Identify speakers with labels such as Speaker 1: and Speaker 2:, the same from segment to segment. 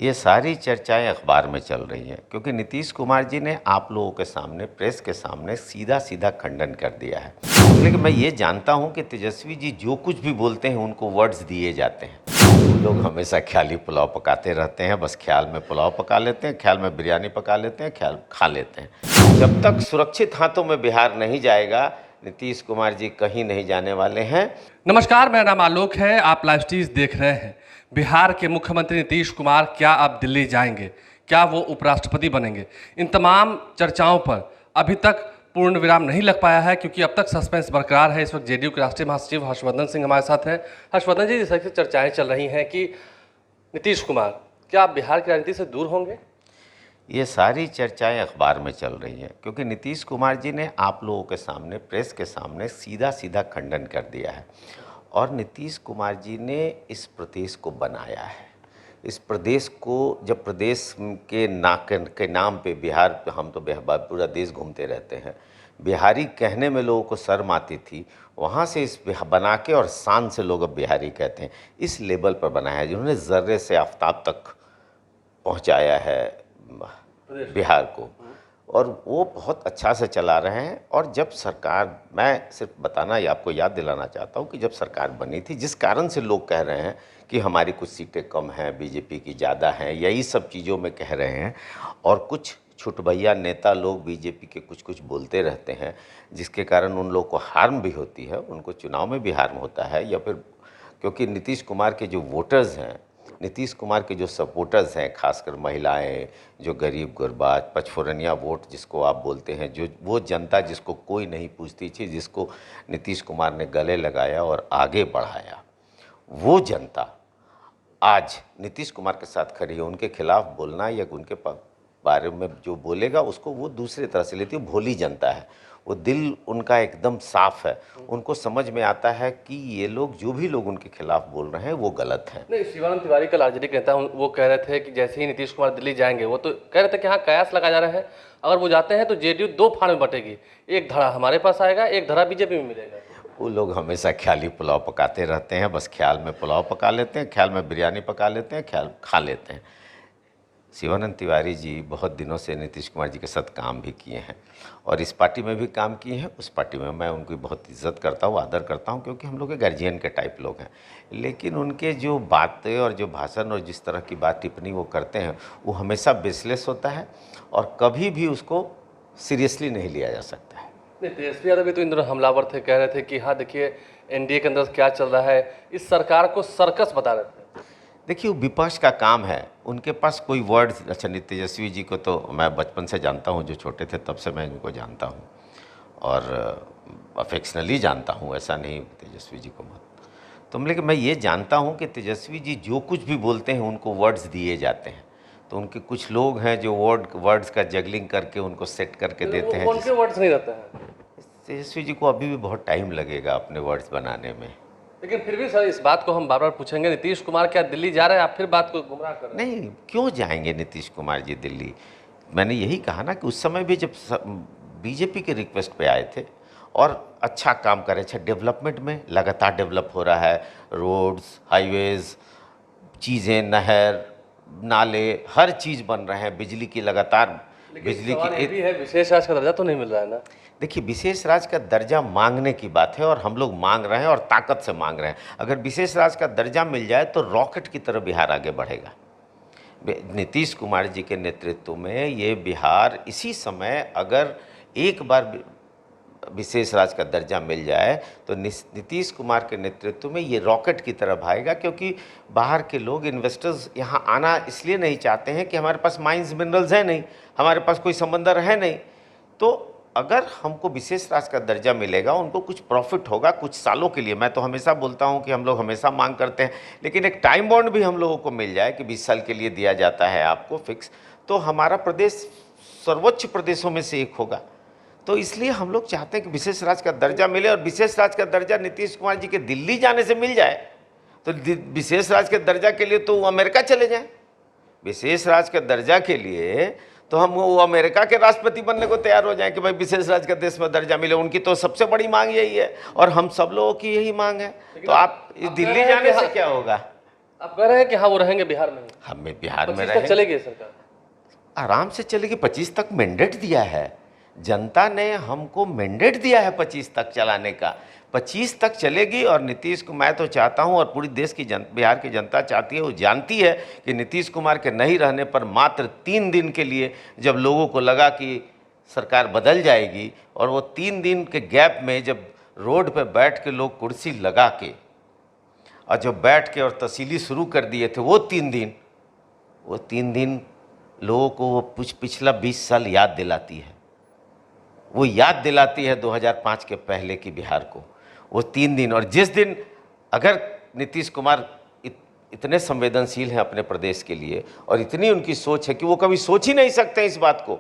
Speaker 1: ये सारी चर्चाएं अखबार में चल रही हैं क्योंकि नीतीश कुमार जी ने आप लोगों के सामने, प्रेस के सामने सीधा सीधा खंडन कर दिया है। लेकिन मैं ये जानता हूं कि तेजस्वी जी जो कुछ भी बोलते हैं उनको वर्ड्स दिए जाते हैं। वो लोग हमेशा ख्याली पुलाव पकाते रहते हैं, बस ख्याल में पुलाव पका लेते हैं, ख्याल में बिरयानी पका लेते हैं, ख्याल खा लेते हैं। जब तक सुरक्षित हाथों में बिहार नहीं जाएगा, नीतीश कुमार जी कहीं नहीं जाने वाले हैं।
Speaker 2: नमस्कार, मेरा नाम आलोक है। आप लाइव स्टीज देख रहे हैं। बिहार के मुख्यमंत्री नीतीश कुमार क्या अब दिल्ली जाएंगे? क्या वो उपराष्ट्रपति बनेंगे? इन तमाम चर्चाओं पर अभी तक पूर्ण विराम नहीं लग पाया है क्योंकि अब तक सस्पेंस बरकरार है। इस वक्त जेडीयू के राष्ट्रीय महासचिव हर्षवर्धन सिंह हमारे साथ हैं। हर्षवर्धन जी, जैसे चर्चाएं चल रही हैं कि नीतीश कुमार क्या बिहार की राजनीति से दूर होंगे?
Speaker 1: ये सारी चर्चाएं अखबार में चल रही हैं क्योंकि नीतीश कुमार जी ने आप लोगों के सामने, प्रेस के सामने सीधा सीधा खंडन कर दिया है। और नीतीश कुमार जी ने इस प्रदेश को बनाया है। इस प्रदेश को, जब प्रदेश के नाम पे बिहार, हम तो पूरा देश घूमते रहते हैं, बिहारी कहने में लोगों को शर्म आती थी, वहाँ से इस बना के और शान से लोग अब बिहारी कहते हैं। इस लेवल पर बनाया है जिन्होंने ज़र्रे से आफताब तक पहुँचाया है बिहार को, और वो बहुत अच्छा से चला रहे हैं। और जब सरकार, मैं सिर्फ बताना या आपको याद दिलाना चाहता हूँ कि जब सरकार बनी थी, जिस कारण से लोग कह रहे हैं कि हमारी कुछ सीटें कम हैं, बीजेपी की ज़्यादा हैं, यही सब चीज़ों में कह रहे हैं, और कुछ छुटभैया नेता लोग बीजेपी के कुछ कुछ बोलते रहते हैं, जिसके कारण उन लोगों को हार्म भी होती है, उनको चुनाव में भी हार्म होता है। या फिर क्योंकि नीतीश कुमार के जो वोटर्स हैं, नीतीश कुमार के जो सपोर्टर्स हैं, खासकर महिलाएं, जो गरीब गुरबा, पचफोरनिया वोट जिसको आप बोलते हैं, जो वो जनता जिसको कोई नहीं पूछती थी, जिसको नीतीश कुमार ने गले लगाया और आगे बढ़ाया, वो जनता आज नीतीश कुमार के साथ खड़ी है। उनके खिलाफ बोलना या उनके बारे में जो बोलेगा उसको वो दूसरी तरह से लेती है। भोली जनता है, वो दिल उनका एकदम साफ है। उनको समझ में आता है कि ये लोग, जो भी लोग उनके खिलाफ बोल रहे हैं, वो गलत हैं।
Speaker 2: नहीं, शिवानंद तिवारी का आरजेडी नेता, वो कह रहे थे कि जैसे ही नीतीश कुमार दिल्ली जाएंगे, वो तो कह रहे थे कि हाँ, कयास लगा जा रहे हैं, अगर वो जाते हैं तो जेडीयू दो फाड़ में बटेगी, एक धड़ा हमारे पास आएगा, एक धड़ा बीजेपी में मिलेगा।
Speaker 1: वो लोग हमेशा ख्याली पुलाव पकाते रहते हैं, बस ख्याल में पुलाव पका लेते हैं, ख्याल में बिरयानी पका लेते हैं, ख्याल खा लेते हैं। शिवानंद तिवारी जी बहुत दिनों से नीतीश कुमार जी के साथ काम भी किए हैं और इस पार्टी में भी काम किए हैं। उस पार्टी में मैं उनकी बहुत इज्जत करता हूँ, आदर करता हूँ, क्योंकि हम लोग के गार्जियन के टाइप लोग हैं। लेकिन उनके जो बातें और जो भाषण और जिस तरह की बात टिप्पणी वो करते हैं, वो हमेशा बेसलेस होता है और कभी भी उसको सीरियसली नहीं लिया जा सकता है।
Speaker 2: नहीं, तेजस्वी यादव भी तो इन दिनों हमलावर थे, कह रहे थे कि हाँ देखिए एनडीए के अंदर क्या चल रहा है, इस सरकार को सर्कस बता रहे थे।
Speaker 1: देखिए, वो विपक्ष का काम है, उनके पास कोई वर्ड। अच्छा, तेजस्वी जी को तो मैं बचपन से जानता हूँ, जो छोटे थे तब से मैं इनको जानता हूँ और अफेक्शनली जानता हूँ, ऐसा नहीं तेजस्वी जी को मत। तो लेकिन मैं ये जानता हूँ कि तेजस्वी जी जो कुछ भी बोलते हैं उनको वर्ड्स दिए जाते हैं। तो उनके कुछ लोग हैं जो वर्ड्स का जगलिंग करके उनको सेट करके देते हैं।
Speaker 2: उनके वर्ड्स नहीं रहते हैं।
Speaker 1: तेजस्वी जी को अभी भी बहुत टाइम लगेगा अपने वर्ड्स बनाने में।
Speaker 2: लेकिन फिर भी सर, इस बात को हम बार बार पूछेंगे, नीतीश कुमार क्या दिल्ली जा रहे हैं? आप फिर बात को गुमराह कर रहे हैं।
Speaker 1: नहीं, क्यों जाएंगे नीतीश कुमार जी दिल्ली? मैंने यही कहा ना कि उस समय भी जब बीजेपी के रिक्वेस्ट पे आए थे और अच्छा काम करे, अच्छा डेवलपमेंट में लगातार डेवलप हो रहा है, रोड्स, हाईवेज, चीज़ें, नहर, नाले, हर चीज़ बन रहे हैं, बिजली की लगातार, बिजली की
Speaker 2: भी है, विशेष राज का दर्जा तो नहीं मिल रहा है ना।
Speaker 1: देखिए, विशेष राज का दर्जा मांगने की बात है और हम लोग मांग रहे हैं और ताकत से मांग रहे हैं। अगर विशेष राज का दर्जा मिल जाए तो रॉकेट की तरह बिहार आगे बढ़ेगा। नीतीश कुमार जी के नेतृत्व में ये बिहार इसी समय, अगर एक बार विशेष राज का दर्जा मिल जाए तो नीतीश कुमार के नेतृत्व में ये रॉकेट की तरह भागेगा। क्योंकि बाहर के लोग, इन्वेस्टर्स यहाँ आना इसलिए नहीं चाहते हैं कि हमारे पास माइंस मिनरल्स है नहीं, हमारे पास कोई समंदर है नहीं। तो अगर हमको विशेष राज का दर्जा मिलेगा, उनको कुछ प्रॉफिट होगा कुछ सालों के लिए। मैं तो हमेशा बोलता हूं कि हम लोग हमेशा मांग करते हैं, लेकिन एक टाइम बॉन्ड भी हम लोगों को मिल जाए कि 20 साल के लिए दिया जाता है आपको फिक्स, तो हमारा प्रदेश सर्वोच्च प्रदेशों में से एक होगा। तो इसलिए हम लोग चाहते हैं कि विशेष राज का दर्जा मिले और विशेष राज का दर्जा नीतीश कुमार जी के दिल्ली जाने से मिल जाए तो विशेष राज के दर्जा के लिए तो वो अमेरिका चले जाएं। विशेष राज के दर्जा के लिए तो हम वो अमेरिका के राष्ट्रपति बनने को तैयार हो जाएं कि भाई विशेष राज का देश में दर्जा मिले। उनकी तो सबसे बड़ी मांग यही है और हम सब लोगों की यही मांग है। तो आप दिल्ली जाने से क्या होगा?
Speaker 2: आप कह रहे हैं कि हाँ वो रहेंगे बिहार में ही,
Speaker 1: हमें बिहार में
Speaker 2: 25 तक
Speaker 1: रहे
Speaker 2: चलेगी सरकार।
Speaker 1: आराम से चलेगी। 25 तक मैंडेट दिया है जनता ने, हमको मैंडेट दिया है 25 तक चलाने का। 25 तक चलेगी। और नीतीश को मैं तो चाहता हूं, और पूरी देश की बिहार की जनता चाहती है, वो जानती है कि नीतीश कुमार के नहीं रहने पर मात्र 3 दिन के लिए जब लोगों को लगा कि सरकार बदल जाएगी, और वो 3 दिन के गैप में जब रोड पे बैठ के लोग कुर्सी लगा के और जब बैठ के और तसीली शुरू कर दिए थे, वो 3 दिन लोगों को वो पिछला 20 साल याद दिलाती है। वो याद दिलाती है 2005 के पहले की बिहार को, वो 3 दिन। और जिस दिन अगर नीतीश कुमार इतने संवेदनशील हैं अपने प्रदेश के लिए, और इतनी उनकी सोच है कि वो कभी सोच ही नहीं सकते इस बात को,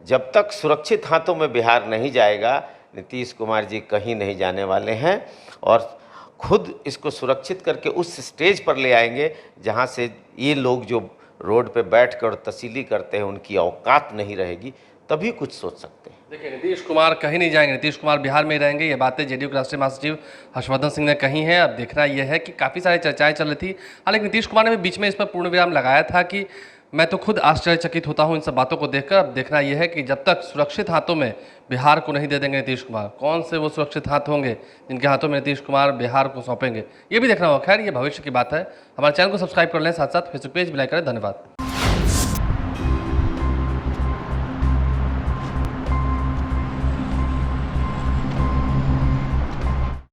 Speaker 1: जब तक सुरक्षित हाथों में बिहार नहीं जाएगा, नीतीश कुमार जी कहीं नहीं जाने वाले हैं। और खुद इसको सुरक्षित करके उस स्टेज पर ले आएंगे जहां से ये लोग जो रोड पे बैठकर तसीली करते हैं उनकी औकात नहीं रहेगी, तभी कुछ सोच सकते हैं।
Speaker 2: देखिए, नीतीश कुमार कहीं नहीं जाएंगे, नीतीश कुमार बिहार में ही रहेंगे। ये बातें जेडीयू के राष्ट्रीय महासचिव हर्षवर्धन सिंह ने कही हैं। अब देखना यह है कि काफ़ी सारी चर्चाएं चल रही थी, हालांकि नीतीश कुमार ने भी बीच में इस पर पूर्ण विराम लगाया था कि मैं तो खुद आश्चर्यचकित होता हूं इन सब बातों को देखकर। अब देखना यह है कि जब तक सुरक्षित हाथों में बिहार को नहीं दे देंगे नीतीश कुमार, कौन से वो सुरक्षित हाथ होंगे जिनके हाथों में नीतीश कुमार बिहार को सौंपेंगे, ये भी देखना होगा। खैर, ये भविष्य की बात है। हमारे चैनल को सब्सक्राइब कर लें, साथ साथ फेसबुक पेज भी लाइक करें। धन्यवाद।